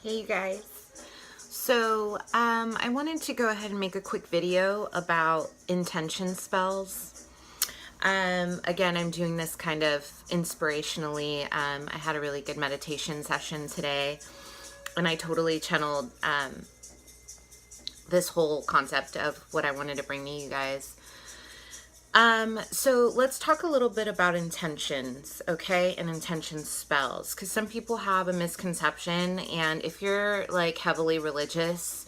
Hey you guys. So I wanted to go ahead and make a quick video about intention spells. Again, I'm doing this kind of inspirationally. I had a really good meditation session today, and I totally channeled this whole concept of what I wanted to bring to you guys. So let's talk a little bit about intentions, okay, and intention spells, because some people have a misconception, and if you're like heavily religious,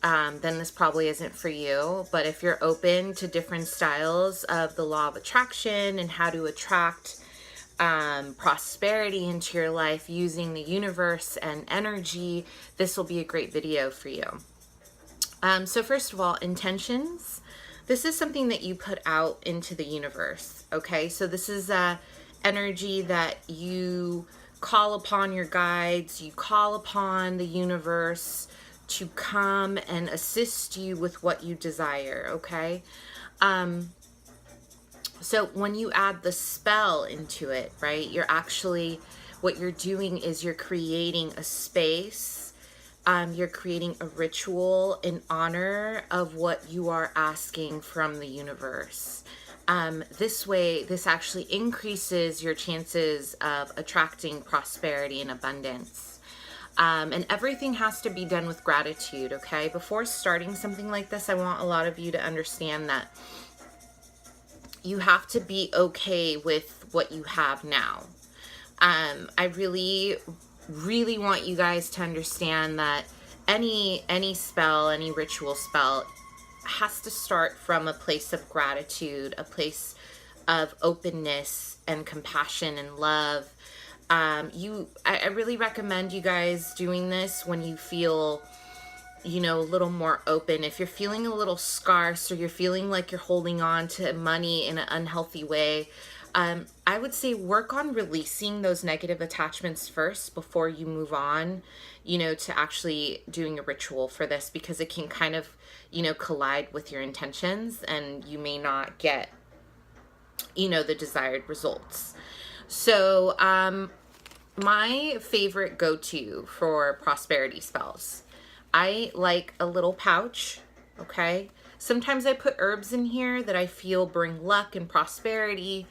then this probably isn't for you. But if you're open to different styles of the law of attraction and how to attract prosperity into your life using the universe and energy, this will be a great video for you. So first of all, intentions. This is something that you put out into the universe, okay? So this is energy that you call upon your guides, you call upon the universe to come and assist you with what you desire, okay? So when you add the spell into it, right, what you're doing is you're creating a space. You're creating a ritual in honor of what you are asking from the universe. This way, this actually increases your chances of attracting prosperity and abundance. And everything has to be done with gratitude, okay? Before starting something like this, I want a lot of you to understand that you have to be okay with what you have now. I really want you guys to understand that any spell, any ritual spell has to start from a place of gratitude, a place of openness and compassion and love. I really recommend you guys doing this when you feel, a little more open. If you're feeling a little scarce, or you're feeling like you're holding on to money in an unhealthy way, I would say work on releasing those negative attachments first before you move on, to actually doing a ritual for this, because it can kind of, collide with your intentions and you may not get, the desired results. So, my favorite go-to for prosperity spells, I like a little pouch, okay? Sometimes I put herbs in here that I feel bring luck and prosperity.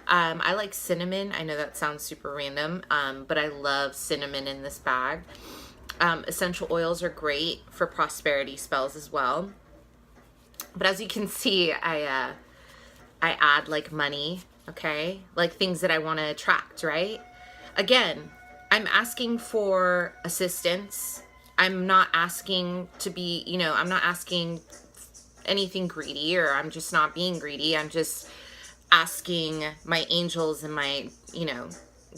I like cinnamon. I know that sounds super random, but I love cinnamon in this bag. Essential oils are great for prosperity spells as well. But as you can see, I add like money, okay? Like things that I want to attract, right? Again, I'm asking for assistance. I'm not asking to be, I'm not asking anything greedy, or I'm just not being greedy. I'm just asking my angels and my,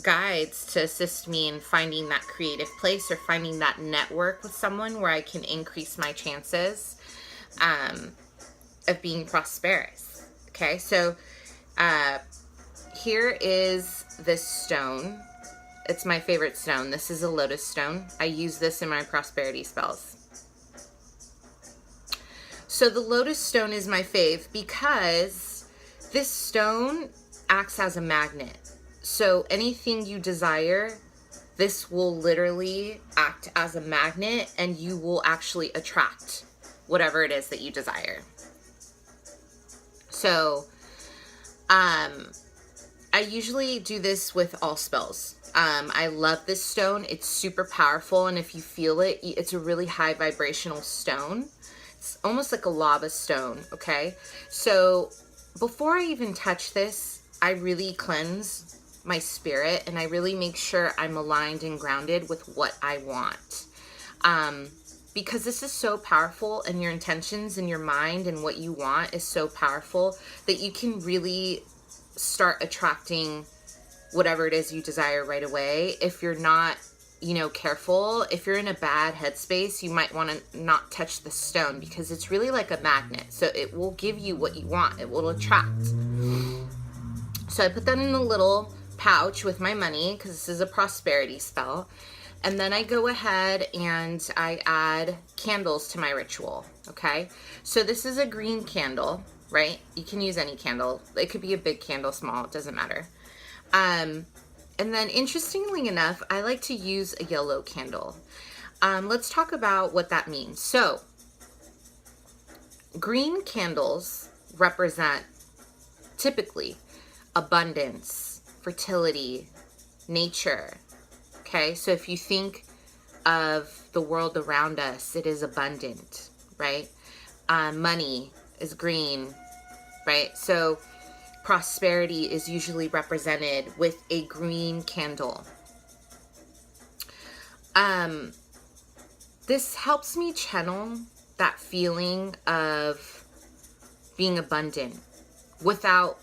guides to assist me in finding that creative place, or finding that network with someone where I can increase my chances of being prosperous. Okay, so here is this stone. It's my favorite stone. This is a lotus stone. I use this in my prosperity spells. So the lotus stone is my fave because this stone acts as a magnet. So anything you desire, this will literally act as a magnet, and you will actually attract whatever it is that you desire. So I usually do this with all spells. I love this stone. It's super powerful, and if you feel it, it's a really high vibrational stone. It's almost like a lava stone, okay? So before I even touch this, I really cleanse my spirit, and I really make sure I'm aligned and grounded with what I want. Because this is so powerful, and your intentions in your mind and what you want is so powerful that you can really start attracting whatever it is you desire right away. If you're not, careful, if you're in a bad headspace, you might want to not touch the stone, because it's really like a magnet. So it will give you what you want. It will attract. So I put that in a little pouch with my money, because this is a prosperity spell. And then I go ahead and I add candles to my ritual, okay? So this is a green candle, right? You can use any candle. It could be a big candle, small, it doesn't matter. And then interestingly enough, I like to use a yellow candle. Let's talk about what that means. So, green candles represent typically abundance, fertility, nature. Okay, so if you think of the world around us, it is abundant, right? Money is green, right? So prosperity is usually represented with a green candle. This helps me channel that feeling of being abundant without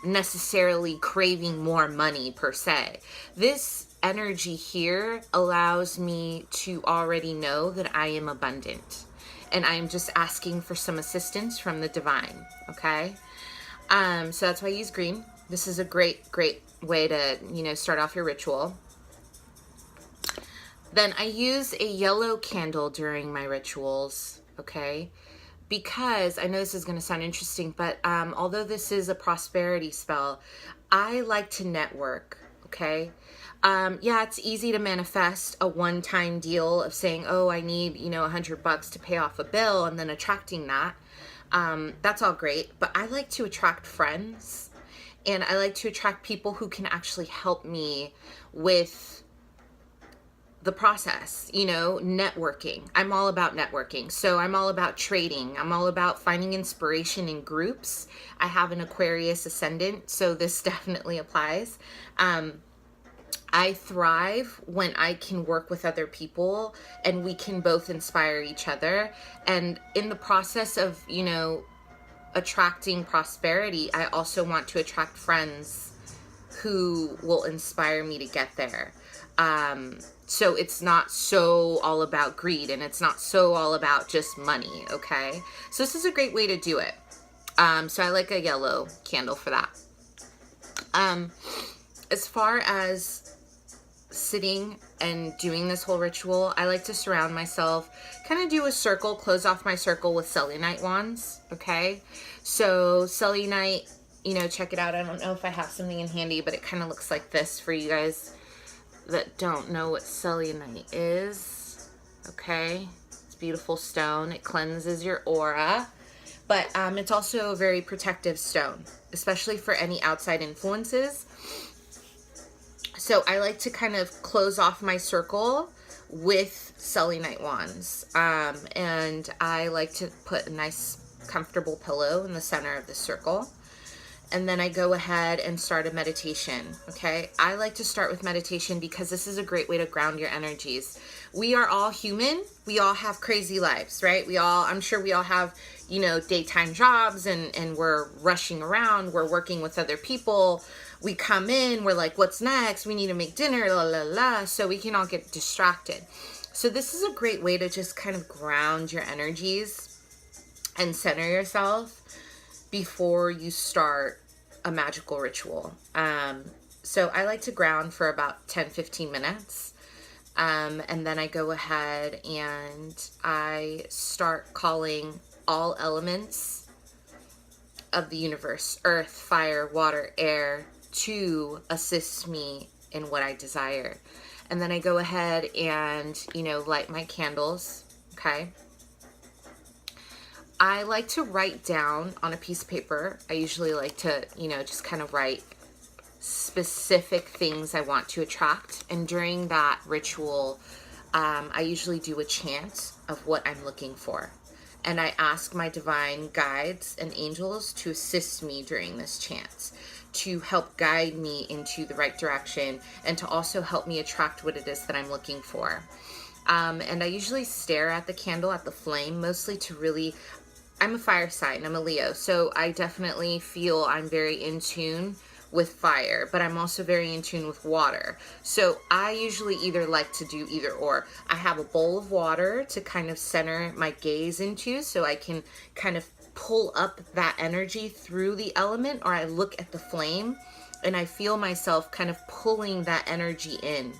necessarily craving more money per se. This energy here allows me to already know that I am abundant, and I'm just asking for some assistance from the divine. Okay, so that's why I use green. This is a great way to, start off your ritual. Then I use a yellow candle during my rituals, okay? Because I know this is going to sound interesting, but although this is a prosperity spell, I like to network, okay? Yeah, it's easy to manifest a one-time deal of saying, oh, I need, $100 to pay off a bill, and then attracting that. That's all great, but I like to attract friends, and I like to attract people who can actually help me with the process, networking. I'm all about networking. So I'm all about trading. I'm all about finding inspiration in groups. I have an Aquarius ascendant, so this definitely applies. I thrive when I can work with other people and we can both inspire each other. And in the process of, attracting prosperity, I also want to attract friends who will inspire me to get there. So it's not so all about greed, and it's not so all about just money, okay? So this is a great way to do it. So I like a yellow candle for that. As far as sitting and doing this whole ritual, I like to surround myself, kind of do a circle, close off my circle with selenite wands, okay? So selenite, check it out. I don't know if I have something in handy, but it kind of looks like this for you guys that don't know what selenite is, okay? It's a beautiful stone. It cleanses your aura, but it's also a very protective stone, especially for any outside influences. So I like to kind of close off my circle with selenite wands, and I like to put a nice comfortable pillow in the center of the circle. And then I go ahead and start a meditation, okay? I like to start with meditation because this is a great way to ground your energies. We are all human. We all have crazy lives, right? I'm sure we all have, daytime jobs and we're rushing around. We're working with other people. We come in, we're like, what's next? We need to make dinner, la, la, la. So we can all get distracted. So this is a great way to just kind of ground your energies and center yourself before you start a magical ritual. So I like to ground for about 10-15 minutes. And then I go ahead and I start calling all elements of the universe, earth, fire, water, air, to assist me in what I desire. And then I go ahead and, light my candles, okay? I like to write down on a piece of paper. I usually like to, just kind of write specific things I want to attract. And during that ritual, I usually do a chant of what I'm looking for. And I ask my divine guides and angels to assist me during this chant, to help guide me into the right direction, and to also help me attract what it is that I'm looking for. And I usually stare at the candle, at the flame, mostly to really... I'm a fire sign, I'm a Leo, so I definitely feel I'm very in tune with fire, but I'm also very in tune with water. So I usually either like to do either or. I have a bowl of water to kind of center my gaze into, so I can kind of pull up that energy through the element, or I look at the flame and I feel myself kind of pulling that energy in.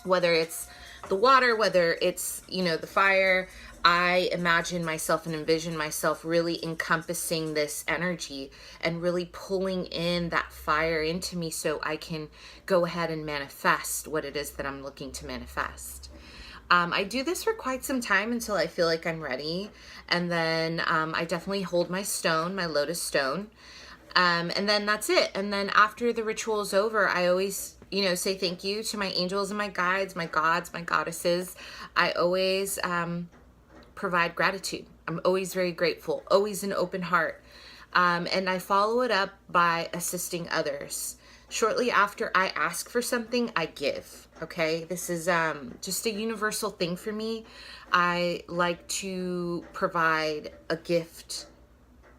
whether it's the water, whether it's, you know, the fire. I imagine myself and envision myself really encompassing this energy and really pulling in that fire into me so I can go ahead and manifest what it is that I'm looking to manifest. I do this for quite some time until I feel like I'm ready. And then I definitely hold my stone, my lotus stone. And then that's it. And then after the ritual is over, I always, you know, say thank you to my angels and my guides, my gods, my goddesses. I always provide gratitude. I'm always very grateful, always an open heart. And I follow it up by assisting others. Shortly after I ask for something, I give. Okay, this is just a universal thing for me. I like to provide a gift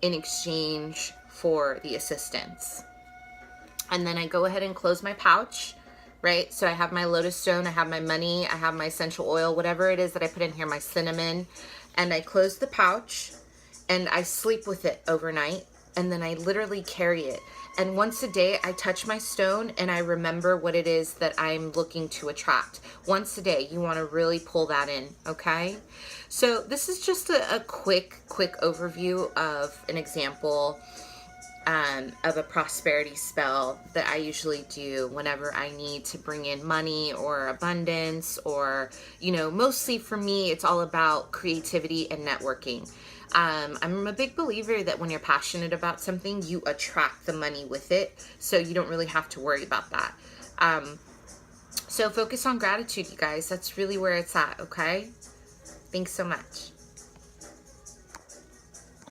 in exchange for the assistance. And then I go ahead and close my pouch, right? So I have my lotus stone, I have my money, I have my essential oil, whatever it is that I put in here, my cinnamon, and I close the pouch and I sleep with it overnight. And then I literally carry it. And once a day, I touch my stone and I remember what it is that I'm looking to attract. Once a day, you want to really pull that in, okay? So this is just a quick overview of an example of a prosperity spell that I usually do whenever I need to bring in money or abundance, or, you know, mostly for me, it's all about creativity and networking. I'm a big believer that when you're passionate about something, you attract the money with it. So you don't really have to worry about that. So focus on gratitude, you guys. That's really where it's at, okay? Thanks so much.